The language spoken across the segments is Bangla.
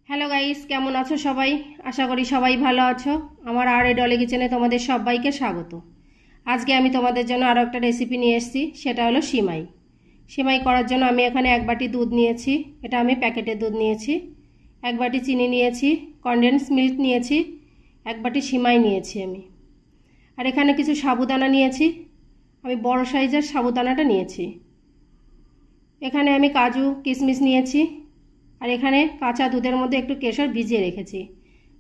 হ্যালো গাইস, কেমন আছো সবাই? আশা করি সবাই ভালো আছো। আমার আর ডলে কিচেনে তোমাদের সবাইকে স্বাগত। আজকে আমি তোমাদের জন্য আরও একটা রেসিপি নিয়ে এসেছি, সেটা হলো সিমাই। সিমাই করার জন্য আমি এখানে 1 বাটি দুধ নিয়েছি, এটা আমি প্যাকেটের দুধ নিয়েছি। 1 বাটি চিনি নিয়েছি, কনডেন্স মিল্ক নিয়েছি, 1 বাটি সিমাই নিয়েছি আমি। আর এখানে কিছু সাবুদানা নিয়েছি, আমি বড় সাইজের সাবুদানাটা নিয়েছি। এখানে আমি কাজু কিশমিশ নিয়েছি, আর এখানে কাঁচা দুধের মধ্যে একটু কেশর ভিজিয়ে রেখেছি।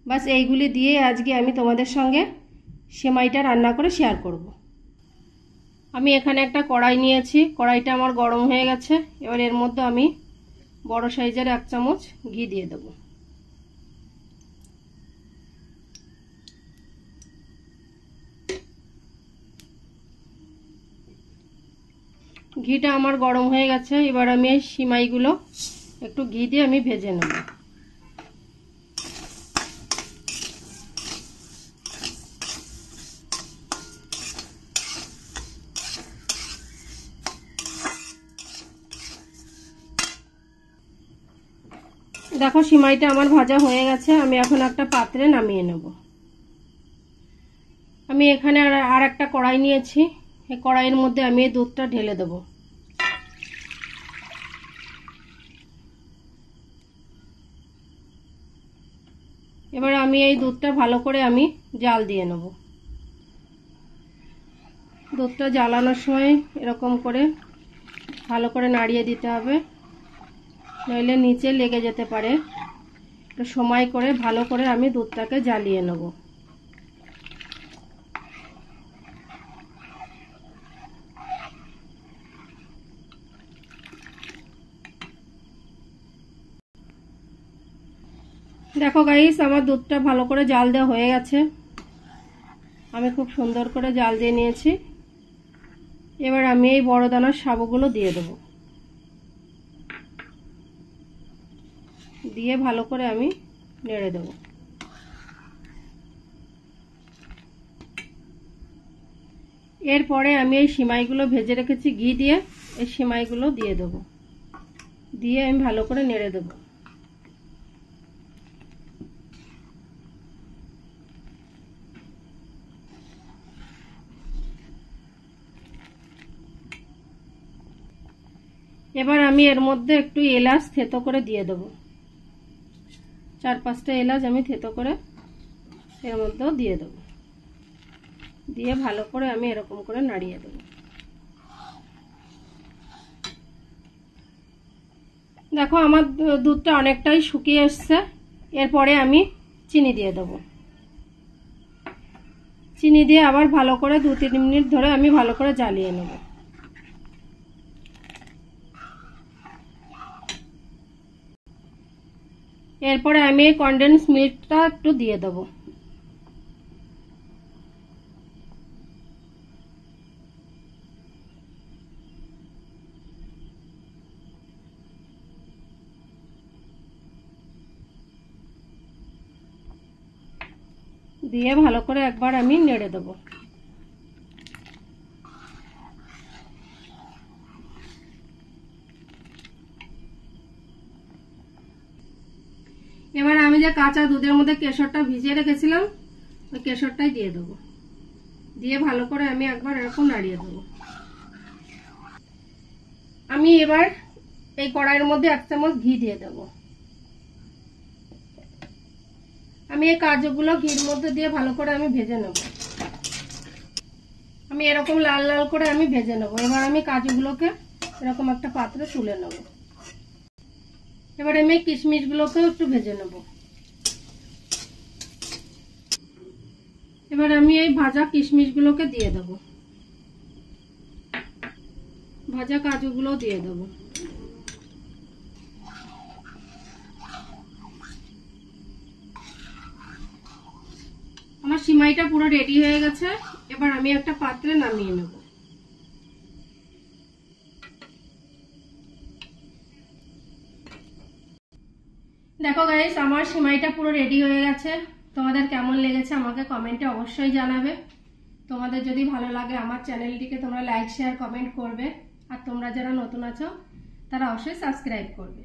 বাস এইগুলি দিয়ে আজকে আমি তোমাদের সঙ্গে সেমাইটা রান্না করে শেয়ার করব। আমি এখানে একটা কড়াই নিয়েছি, কড়াইটা আমার গরম হয়ে গেছে। এবার এর মধ্যে আমি বড় সাইজের 1 চামচ ঘি দিয়ে দেব। ঘিটা আমার গরম হয়ে গেছে। এবার আমি এই সিমাইগুলো একটু ঘি দিয়ে আমি ভেজে নেব। দেখো সিমাইটা আমার ভাজা হয়ে গেছে, আমি এখন একটা পাত্রে নামিয়ে নেব। আমি এখানে আর একটা কড়াই নিয়েছি, এই কড়াইয়ের মধ্যে আমি এই দুধটা ঢেলে দেব। এবার আমি এই দুধটা ভালো করে আমি জাল দিয়ে নেব। দুধটা জ্বালানোর সময় এরকম করে ভালো করে নাড়িয়ে দিতে হবে, নইলে নিচে লেগে যেতে পারে। একটু সময় করে ভালো করে আমি দুধটাকে জ্বালিয়ে নেব। দেখো গাইস, আমার দুধটা ভালো করে জাল দেওয়া হয়ে গেছে। আমি খুব সুন্দর করে জাল দিয়ে নিয়েছি। এবার আমি এই বড় দানার সাবুগুলো দিয়ে দেব, দিয়ে ভালো করে আমি নেড়ে দেব। এরপরে আমি এই সিমাইগুলো ভেজে রেখেছি ঘি দিয়ে, এই সিমাইগুলো দিয়ে দেব, দিয়ে আমি ভালো করে নেড়ে দেব। এবার আমি এর মধ্যে একটু এলাচ থেতো করে দিয়ে দেব। 4-5টা এলাচ আমি থেতো করে এর মধ্যেও দিয়ে দেব, দিয়ে ভালো করে আমি এরকম করে নাড়িয়ে দেব। দেখো আমার দুধটা অনেকটাই শুকিয়ে এসছে। এরপরে আমি চিনি দিয়ে দেব। চিনি দিয়ে আবার ভালো করে 2-3 মিনিট ধরে আমি ভালো করে জ্বালিয়ে নেব। এরপরে আমি এই কনডেন্স মিল্কটা একটু দিয়ে দেব। দিয়ে ভালো করে একবার আমি নেড়ে দেব। এবার আমি যে কাঁচা দুধের মধ্যে কেশরটা ভিজিয়ে রেখেছিলাম, ওই কেশরটাই দিয়ে দেবো, দিয়ে ভালো করে আমি একবার এরকম নাড়িয়ে দেবো। আমি এবার এই কড়াইয়ের মধ্যে 1 চামচ ঘি দিয়ে দেব। আমি এই কাজুগুলো ঘির মধ্যে দিয়ে ভালো করে আমি ভেজে নেব। আমি এরকম লাল লাল করে আমি ভেজে নেব। এবার আমি কাজুগুলোকে এরকম একটা পাত্রে তুলে নেব। এবার আমি কিশমিশগুলোকেও একটু ভেজে নেব। এবার আমি এই ভাজা কিশমিশগুলোকে দিয়ে দেব, ভাজা কাজুগুলো দিয়ে দেব। আমার সিমাইটা পুরো রেডি হয়ে গেছে। এবার আমি একটা পাত্রে নামিয়ে নেব। দেখো গাইস, আমার সিমাইটা পুরো রেডি হয়ে গেছে। তোমাদের কেমন লেগেছে আমাকে কমেন্টে অবশ্যই জানাবে। তোমাদের যদি ভালো লাগে আমার চ্যানেলটিকে তোমরা লাইক শেয়ার কমেন্ট করবে, আর তোমরা যারা নতুন আছো তারা অবশ্যই সাবস্ক্রাইব করবে।